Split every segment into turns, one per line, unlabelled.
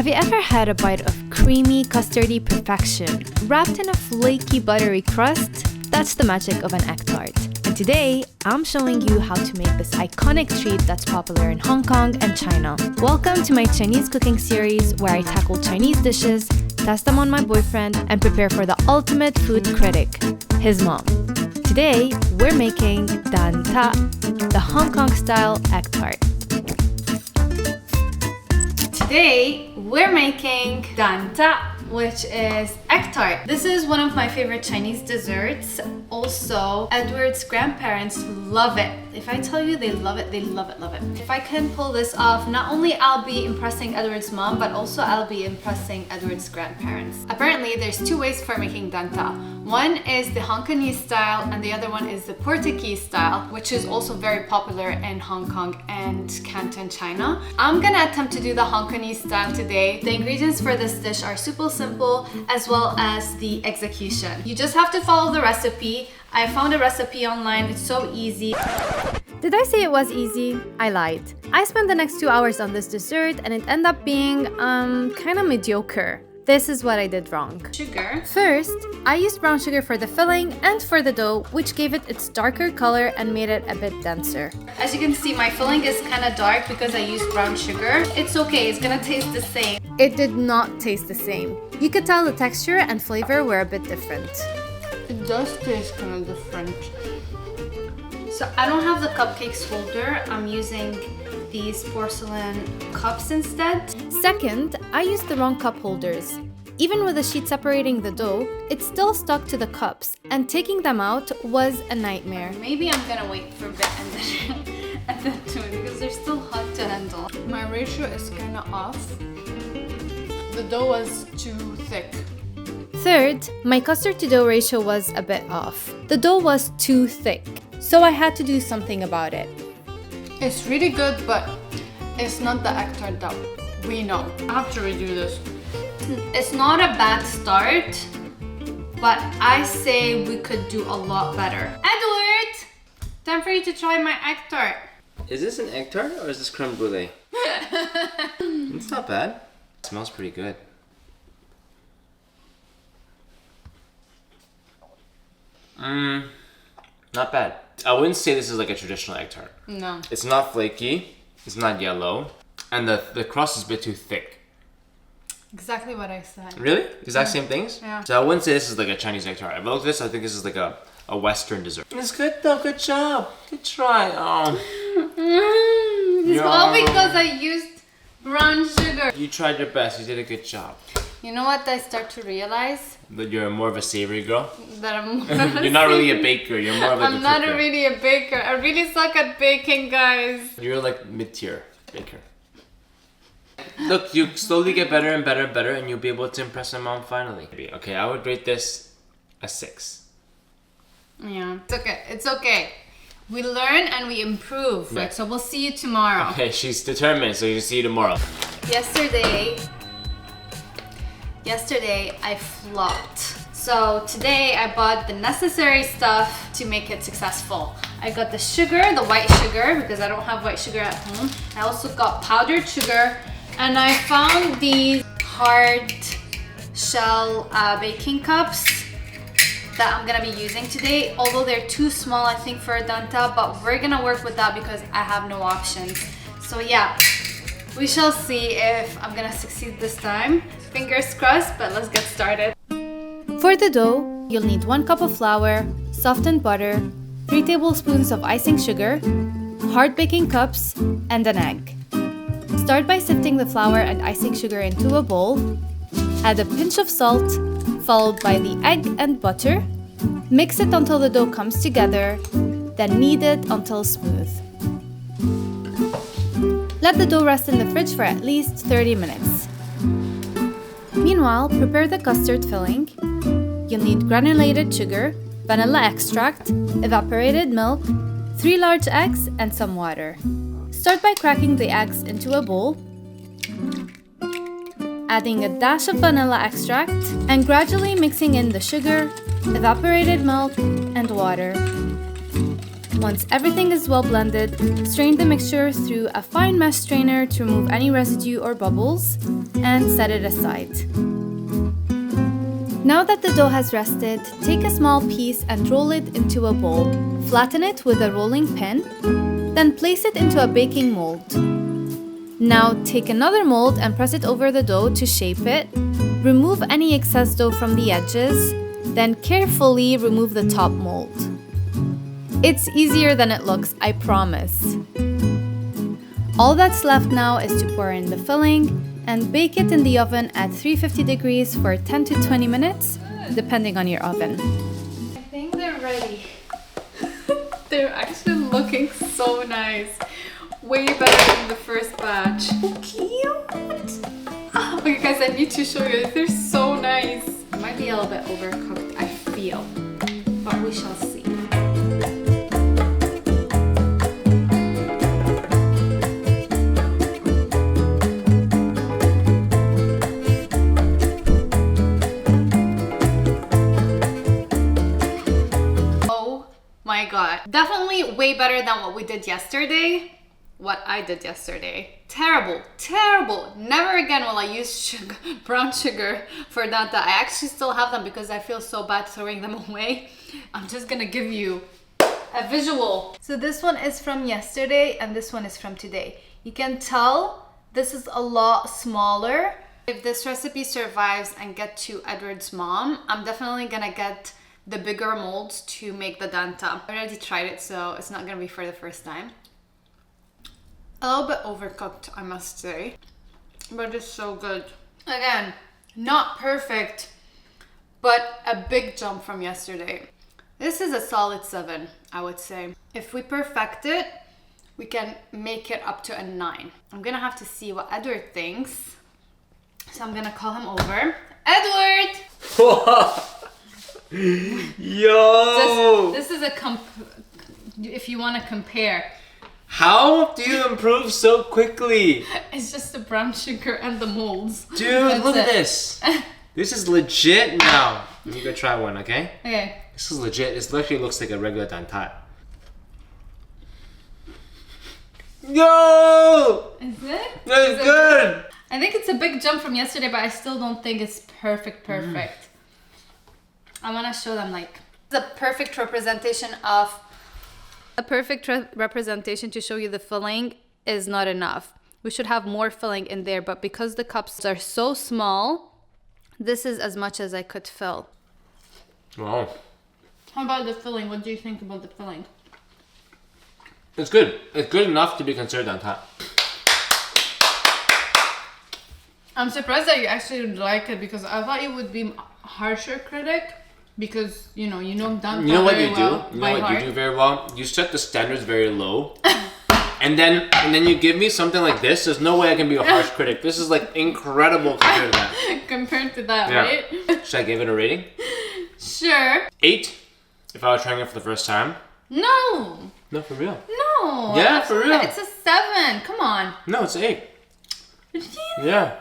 Have you ever had a bite of creamy, custardy perfection wrapped in a flaky, buttery crust? That's the magic of an egg tart. And today, I'm showing you how to make this iconic treat that's popular in Hong Kong and China. Welcome to my Chinese cooking series where I tackle Chinese dishes, test them on my boyfriend, and prepare for the ultimate food critic, his mom. Today, we're making Dan Ta, the Hong Kong style egg tart. Today, we're making Dan Ta, which is egg tart. This is one of my favorite Chinese desserts. Also, Edward's grandparents love it. If I tell you they love it, they love it, love it. If I can pull this off, not only I'll be impressing Edward's mom, but also I'll be impressing Edward's grandparents. Apparently, there's two ways for making Dan Ta. One is the Hong Kongese style and the other one is the Portuguese style, which is also very popular in Hong Kong and Canton, China. I'm gonna attempt to do the Hong Kongese style today. The ingredients for this dish are super simple as well as the execution. You just have to follow the recipe. I found a recipe online, it's so easy. Did I say it was easy? I lied. I spent the next 2 hours on this dessert and it ended up being kind of mediocre. This is what I did wrong. Sugar. First, I used brown sugar for the filling and for the dough, which gave it its darker color and made it a bit denser. As you can see, my filling is kind of dark because I used brown sugar. It's okay, it's gonna taste the same. It did not taste the same. You could tell the texture and flavor were a bit different. It does taste kind of different. So I don't have the cupcakes holder. I'm using these porcelain cups instead. Second, I used the wrong cup holders. Even with the sheet separating the dough, it still stuck to the cups, and taking them out was a nightmare. Maybe I'm gonna wait for a bit and then do it because they're still hot to handle. My ratio is kind of off. The dough was too thick. Third, my custard to dough ratio was a bit off. The dough was too thick, so I had to do something about it. It's really good, but it's not the egg tart that we know. I have to redo this. It's not a bad start, but I say we could do a lot better. Edward! Time for you to try my egg tart.
Is this an egg tart or is this creme brulee? It's not bad. It smells pretty good. Not bad. I wouldn't say this is like a traditional egg tart.
No.
It's not flaky, it's not yellow, and the crust is a bit too thick.
Exactly what I said.
Really? Exact same things?
Yeah.
So I wouldn't say this is like a Chinese egg tart. If I look at this, I think this is like a Western dessert. It's good though, good job. Good try. Oh.
It's all because I used brown sugar.
You tried your best, you did a good job.
You know what I start to realize?
That you're more of a savory girl?
That I'm more
You're not really a baker, you're more of like
I'm not really a baker. I really suck at baking, guys.
You're like mid-tier baker. Look, you slowly get better and better and better and you'll be able to impress your mom finally. Okay, I would rate this a 6.
Yeah, it's okay. It's okay. We learn and we improve.
Yeah.
Right? So we'll see you tomorrow.
Okay, she's determined, so you see you tomorrow. Yesterday I flopped. So today I bought the necessary stuff to make it successful. I got the sugar, the white sugar, because I don't have white sugar at home. I also got powdered sugar, and I found these hard shell baking cups that I'm gonna be using today. Although they're too small, I think, for a Dan Ta, but we're gonna work with that because I have no options. So yeah, we shall see if I'm gonna succeed this time. Fingers crossed, but let's get started. For the dough, you'll need 1 cup of flour, softened butter, 3 tablespoons of icing sugar, hard baking cups, and an egg. Start by sifting the flour and icing sugar into a bowl. Add a pinch of salt, followed by the egg and butter. Mix it until the dough comes together, then knead it until smooth. Let the dough rest in the fridge for at least 30 minutes. Meanwhile, prepare the custard filling. You'll need granulated sugar, vanilla extract, evaporated milk, 3 large eggs, and some water. Start by cracking the eggs into a bowl, adding a dash of vanilla extract, and gradually mixing in the sugar, evaporated milk, and water.
Once everything is well blended, strain the mixture through a fine mesh strainer to remove any residue or bubbles and set it aside. Now that the dough has rested, take a small piece and roll it into a bowl. Flatten it with a rolling pin, then place it into a baking mold. Now take another mold and press it over the dough to shape it. Remove any excess dough from the edges, then carefully remove the top mold. It's easier than it looks, I promise. All that's left now is to pour in the filling and bake it in the oven at 350 degrees for 10 to 20 minutes, depending on your oven.
I think they're ready. They're actually looking so nice. Way better than the first batch. So cute! Okay guys, I need to show you. They're so nice. It might be a little bit overcooked, I feel. But we shall see. My God, definitely way better than what we did yesterday. What I did yesterday. Terrible, terrible. Never again will I use brown sugar for nata. I actually still have them because I feel so bad throwing them away. I'm just gonna give you a visual. So this one is from yesterday and this one is from today. You can tell this is a lot smaller. If this recipe survives and get to Edward's mom, I'm definitely gonna get the bigger molds to make the danta. I already tried it, so it's not gonna be for the first time. A little bit overcooked, I must say, but it's so good. Again, not perfect, but a big jump from yesterday. This is a solid 7, I would say. If we perfect it, we can make it up to a 9. I'm gonna have to see what Edward thinks. So I'm gonna call him over. Edward!
Yo!
This is a if you want to compare.
How do you improve so quickly?
It's just the brown sugar and the molds.
Dude, look at this. This is legit now. Let me go try one, okay?
Okay.
This is legit. This literally looks like a regular dantat. Yo!
Is it?
That's good!
I think it's a big jump from yesterday, but I still don't think it's perfect. I want to show them like the perfect representation of... A perfect representation to show you the filling is not enough. We should have more filling in there, but because the cups are so small, this is as much as I could fill.
Wow.
How about the filling? What do you think about the filling?
It's good. It's good enough to be considered dantat.
I'm surprised that you actually like it because I thought you would be a harsher critic. Because you know danta.
You know what you do?
Well
You know what you do very well? You set the standards very low. and then you give me something like this. There's no way I can be a harsh critic. This is like incredible compared to that.
Compared to that, right?
Should I give it a rating?
Sure.
8 if I was trying it for the first time.
No.
No, for real.
No.
Yeah, for real.
It's a 7. Come on.
No, it's 8.
Really?
Yeah.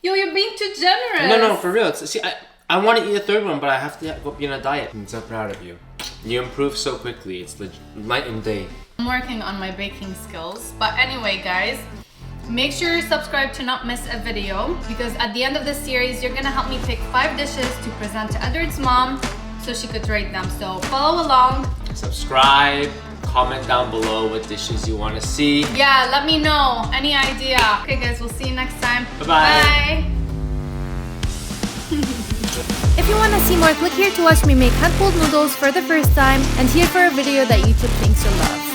Yo, you're being too generous.
No, for real. See, I want to eat a third one, but I have to go be on a diet. I'm so proud of you. You improve so quickly. It's night and day.
I'm working on my baking skills. But anyway, guys, make sure you subscribe to not miss a video because at the end of this series, you're gonna help me pick 5 dishes to present to Edward's mom so she could rate them. So follow along.
Subscribe. Comment down below what dishes you want to see.
Yeah, let me know. Any idea. Okay, guys, we'll see you next time.
Bye-bye.
Bye.
If you want to see more, click here to watch me make hand-pulled noodles for the first time and here for a video that YouTube thinks you'll love.